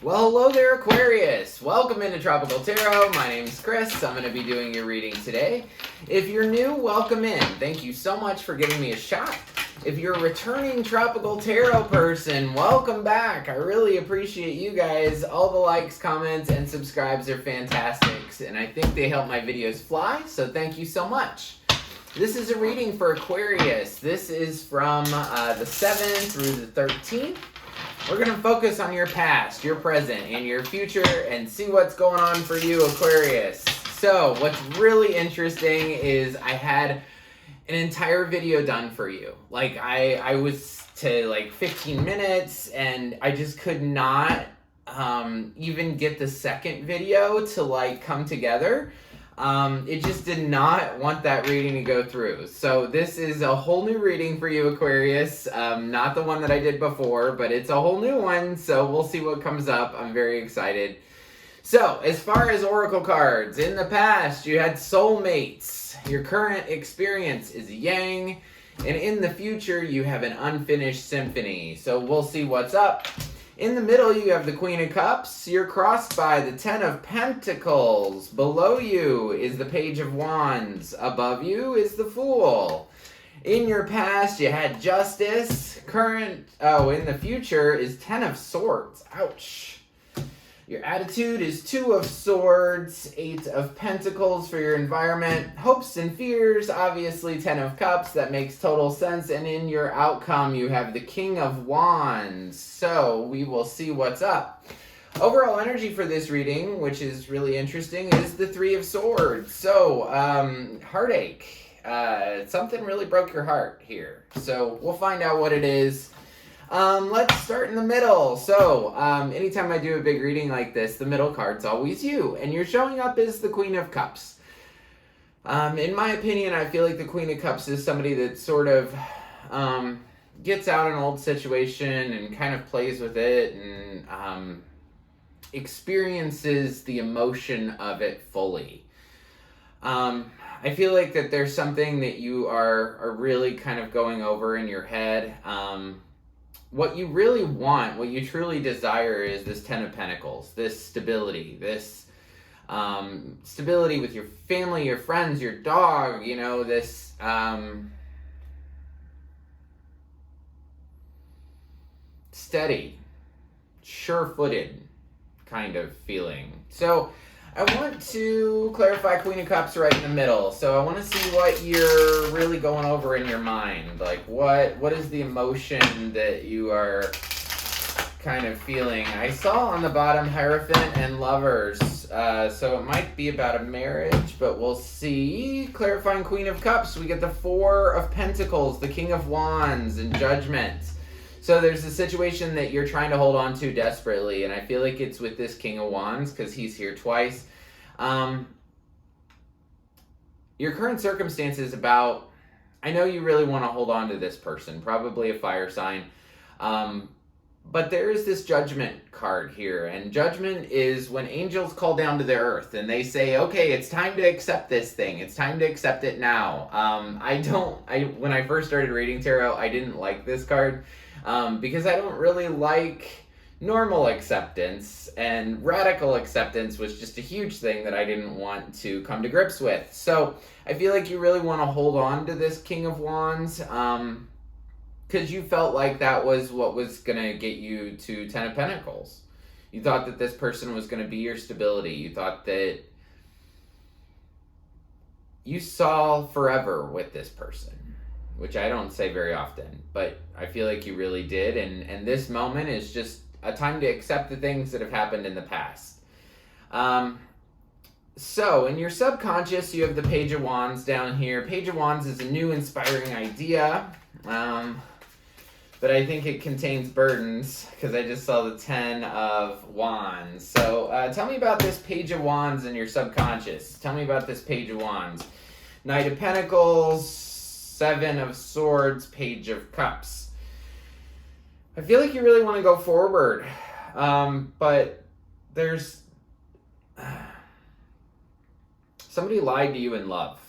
Well, hello there, Aquarius. Welcome into Tropical Tarot. My name's Chris. I'm going to be doing your reading today. If you're new, welcome in. Thank you so much for giving me a shot. If you're a returning Tropical Tarot person, welcome back. I really appreciate you guys. All the likes, comments, and subscribes are fantastic, and I think they help my videos fly, so thank you so much. This is a reading for Aquarius. This is from the 7th through the 13th. We're going to focus on your past, your present, and your future and see what's going on for you, Aquarius. So, what's really interesting is I had an entire video done for you. Like, I was to like 15 minutes and I just could not even get the second video to like come together. It just did not want that reading to go through. So this is a whole new reading for you, Aquarius. Not the one that I did before, but it's a whole new one. So we'll see what comes up. I'm very excited. So as far as oracle cards, in the past you had soulmates. Your current experience is yang. And in the future you have an unfinished symphony. So we'll see what's up. In the middle, you have the Queen of Cups. You're crossed by the Ten of Pentacles. Below you is the Page of Wands. Above you is the Fool. In your past, you had Justice. In the future is Ten of Swords. Ouch. Your attitude is Two of Swords, Eight of Pentacles for your environment. Hopes and fears, obviously Ten of Cups. That makes total sense. And in your outcome, you have the King of Wands. So we will see what's up. Overall energy for this reading, which is really interesting, is the Three of Swords. So, heartache. Something really broke your heart here. So we'll find out what it is. Let's start in the middle. So, anytime I do a big reading like this, the middle card's always you. And you're showing up as the Queen of Cups. In my opinion, I feel like the Queen of Cups is somebody that sort of gets out an old situation and kind of plays with it and experiences the emotion of it fully. I feel like that there's something that you are really kind of going over in your head. What you really want, what you truly desire is this Ten of Pentacles, this stability, this stability with your family, your friends, your dog, you know, this steady, sure-footed kind of feeling. So I want to clarify Queen of Cups right in the middle. So I want to see what you're really going over in your mind. Like what is the emotion that you are kind of feeling? I saw on the bottom Hierophant and Lovers. So it might be about a marriage, but we'll see. Clarifying Queen of Cups, we get the Four of Pentacles, the King of Wands, and Judgment. So there's a situation that you're trying to hold on to desperately, and I feel like it's with this King of Wands because he's here twice. Your current circumstances about, I know you really want to hold on to this person, probably a fire sign, but there is this Judgment card here, and Judgment is when angels call down to the earth and they say, okay, it's time to accept this thing. It's time to accept it now. When I first started reading tarot, I didn't like this card. Because I don't really like normal acceptance, and radical acceptance was just a huge thing that I didn't want to come to grips with. So I feel like you really want to hold on to this King of Wands, because you felt like that was what was going to get you to Ten of Pentacles. You thought that this person was going to be your stability. You thought that you saw forever with this person, which I don't say very often, but I feel like you really did, and this moment is just a time to accept the things that have happened in the past. So, in your subconscious, you have the Page of Wands down here. Page of Wands is a new, inspiring idea, but I think it contains burdens, because I just saw the Ten of Wands. So, tell me about this Page of Wands in your subconscious. Tell me about this Page of Wands. Knight of Pentacles, Seven of Swords, Page of Cups. I feel like you really want to go forward, but there's somebody lied to you in love.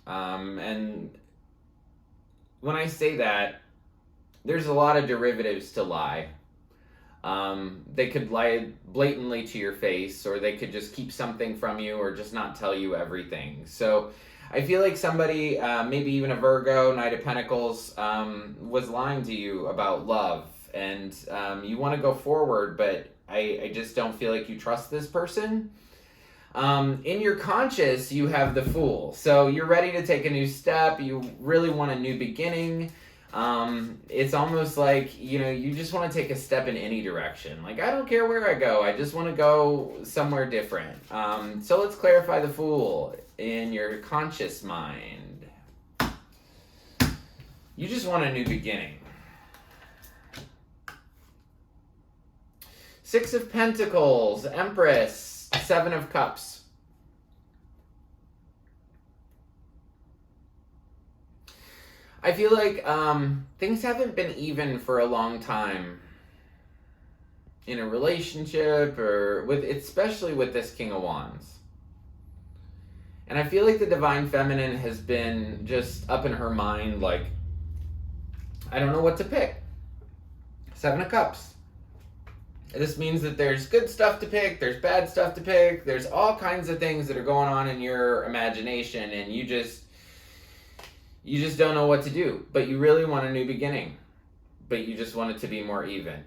And when I say that, there's a lot of derivatives to lie. They could lie blatantly to your face, or they could just keep something from you, or just not tell you everything. So I feel like somebody, maybe even a Virgo, Knight of Pentacles, was lying to you about love, and you want to go forward, but I just don't feel like you trust this person. In your conscious, you have the Fool. So you're ready to take a new step. You really want a new beginning. It's almost like, you just want to take a step in any direction. Like, I don't care where I go. I just want to go somewhere different. So let's clarify the Fool in your conscious mind. You just want a new beginning. Six of Pentacles, Empress, Seven of Cups. I feel like things haven't been even for a long time in a relationship, or especially with this King of Wands. And I feel like the Divine Feminine has been just up in her mind, like, I don't know what to pick. Seven of Cups. This means that there's good stuff to pick, there's bad stuff to pick, there's all kinds of things that are going on in your imagination, and you just don't know what to do. But you really want a new beginning, but you just want it to be more even.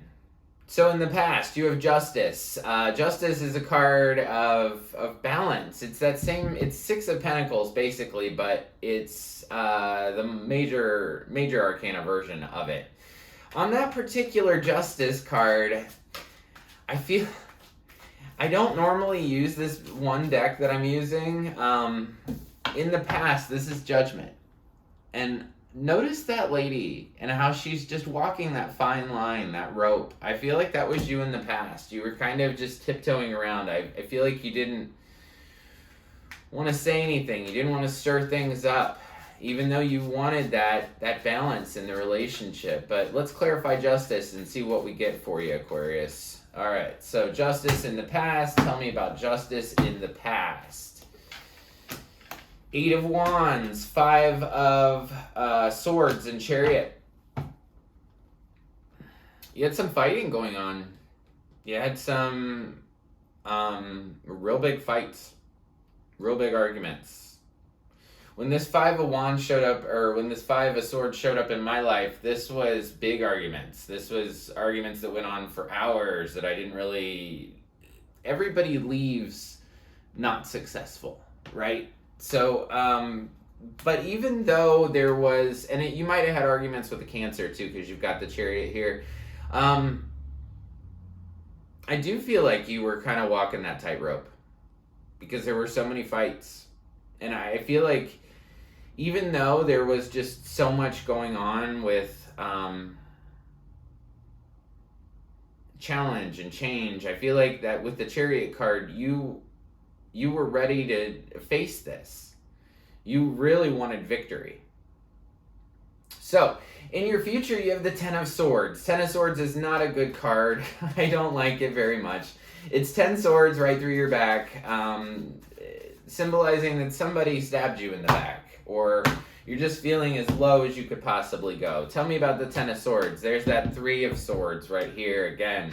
So in the past, you have Justice. Justice is a card of balance. It's Six of Pentacles, basically, but it's the major arcana version of it. On that particular Justice card, I don't normally use this one deck that I'm using. In the past, this is Judgment. And notice that lady and how she's just walking that fine line, that rope. I feel like that was you in the past. You were kind of just tiptoeing around. I feel like you didn't want to say anything. You didn't want to stir things up, even though you wanted that balance in the relationship. But let's clarify Justice and see what we get for you, Aquarius. All right, so Justice in the past. Tell me about Justice in the past. Eight of Wands, Five of Swords, and Chariot. You had some fighting going on. You had some real big fights, real big arguments. When this Five of Wands showed up, or when this Five of Swords showed up in my life, this was big arguments. This was arguments that went on for hours that I didn't really... Everybody leaves not successful, right? So, but even though there was... And you might have had arguments with the Cancer, too, because you've got the Chariot here. I do feel like you were kind of walking that tightrope, because there were so many fights. And I feel like even though there was just so much going on with challenge and change, I feel like that with the Chariot card, you were ready to face this. You really wanted victory. So, in your future, you have the Ten of Swords. Ten of Swords is not a good card. I don't like it very much. It's 10 swords right through your back, symbolizing that somebody stabbed you in the back, or you're just feeling as low as you could possibly go. Tell me about the Ten of Swords. There's that Three of Swords right here again.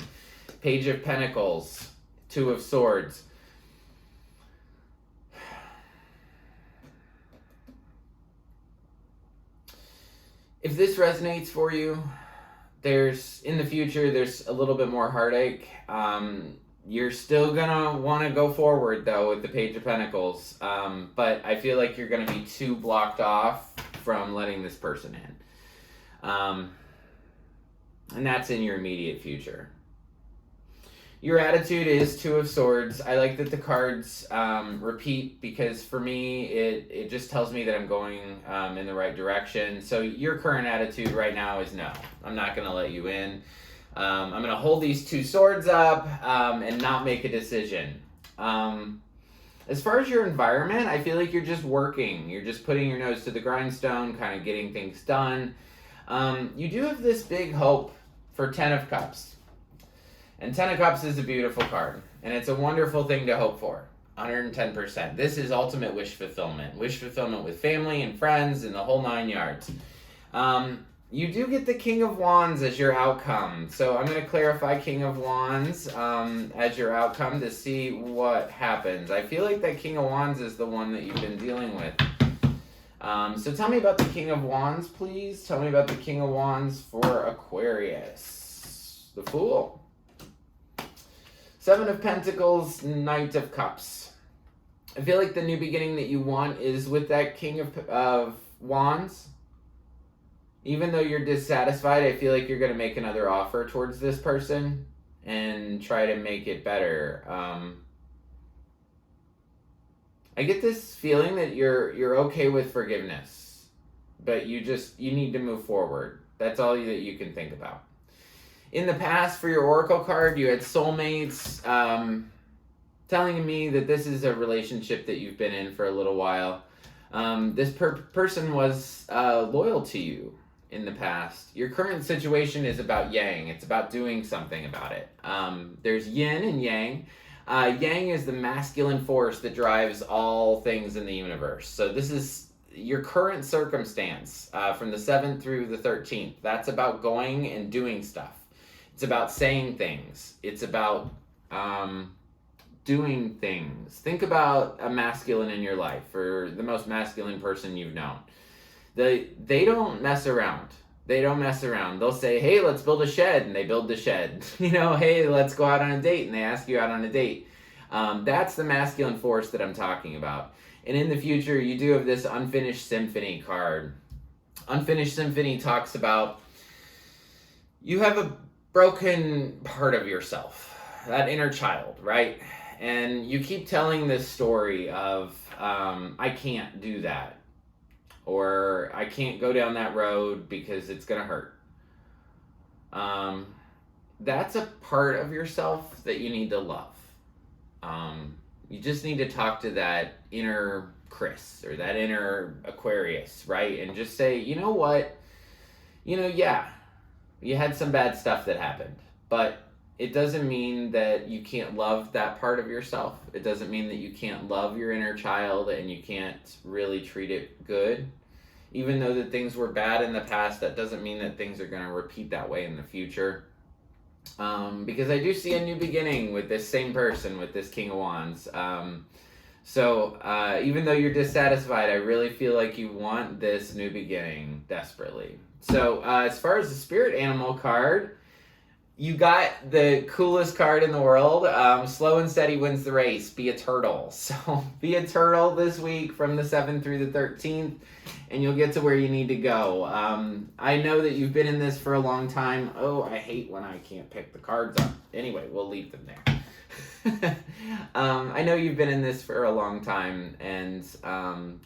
Page of Pentacles, Two of Swords. If this resonates for you, in the future, there's a little bit more heartache. You're still gonna want to go forward, though, with the Page of Pentacles. But I feel like you're gonna be too blocked off from letting this person in. And that's in your immediate future. Your attitude is Two of Swords. I like that the cards repeat, because for me, it just tells me that I'm going in the right direction. So your current attitude right now is no. I'm not going to let you in. I'm going to hold these two swords up and not make a decision. As far as your environment, I feel like you're just working. You're just putting your nose to the grindstone, kind of getting things done. You do have this big hope for Ten of Cups. And Ten of Cups is a beautiful card. And it's a wonderful thing to hope for. 110%. This is ultimate wish fulfillment. Wish fulfillment with family and friends and the whole 9 yards. You do get the King of Wands as your outcome. So I'm going to clarify King of Wands as your outcome to see what happens. I feel like that King of Wands is the one that you've been dealing with. So tell me about the King of Wands, please. Tell me about the King of Wands for Aquarius. The Fool. Seven of Pentacles, Knight of Cups. I feel like the new beginning that you want is with that King of Wands. Even though you're dissatisfied, I feel like you're going to make another offer towards this person and try to make it better. I get this feeling that you're okay with forgiveness, but you need to move forward. That's all that you can think about. In the past, for your Oracle card, you had soulmates telling me that this is a relationship that you've been in for a little while. This person was loyal to you in the past. Your current situation is about yang. It's about doing something about it. There's yin and yang. Yang is the masculine force that drives all things in the universe. So this is your current circumstance from the 7th through the 13th. That's about going and doing stuff. It's about saying things. It's about doing things. Think about a masculine in your life, or the most masculine person you've known. They don't mess around. They don't mess around. They'll say, hey, let's build a shed, and they build the shed. Hey, let's go out on a date, and they ask you out on a date. That's the masculine force that I'm talking about. And in the future, you do have this Unfinished Symphony card. Unfinished Symphony talks about you have a broken part of yourself, that inner child, right? And you keep telling this story of, I can't do that. Or I can't go down that road because it's going to hurt. That's a part of yourself that you need to love. You just need to talk to that inner Chris or that inner Aquarius, right? And just say, you know what? Yeah, you had some bad stuff that happened, but it doesn't mean that you can't love that part of yourself. It doesn't mean that you can't love your inner child and you can't really treat it good. Even though that things were bad in the past, that doesn't mean that things are going to repeat that way in the future. Because I do see a new beginning with this same person, with this King of Wands. So even though you're dissatisfied, I really feel like you want this new beginning desperately. So as far as the Spirit Animal card, you got the coolest card in the world. Slow and steady wins the race. Be a turtle. So be a turtle this week from the 7th through the 13th, and you'll get to where you need to go. I know that you've been in this for a long time. Oh, I hate when I can't pick the cards up. Anyway, we'll leave them there. I know you've been in this for a long time, and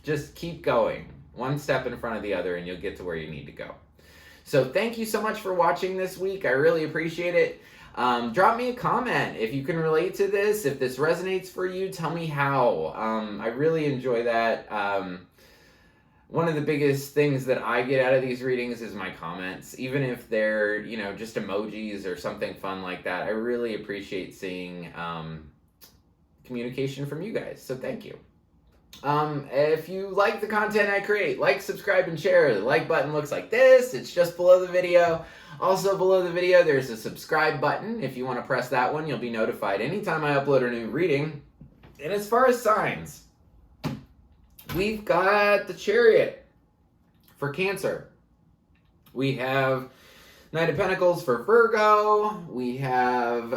just keep going. One step in front of the other, and you'll get to where you need to go. So thank you so much for watching this week. I really appreciate it. Drop me a comment if you can relate to this. If this resonates for you, tell me how. I really enjoy that. One of the biggest things that I get out of these readings is my comments. Even if they're, just emojis or something fun like that, I really appreciate seeing communication from you guys. So thank you. If you like the content I create, like, subscribe, and share. The like button looks like this. It's just below the video. Also below the video, there's a subscribe button. If you want to press that one, you'll be notified anytime I upload a new reading. And as far as signs, we've got the Chariot for Cancer. We have Knight of Pentacles for Virgo. We have,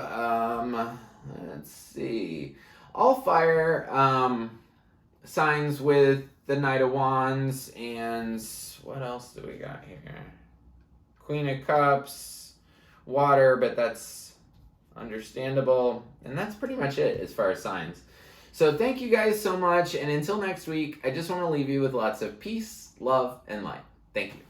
let's see, all fire, signs with the Knight of Wands, and what else do we got here? Queen of Cups, water, but that's understandable. And that's pretty much it as far as signs. So thank you guys so much, and until next week, I just want to leave you with lots of peace, love, and light. Thank you.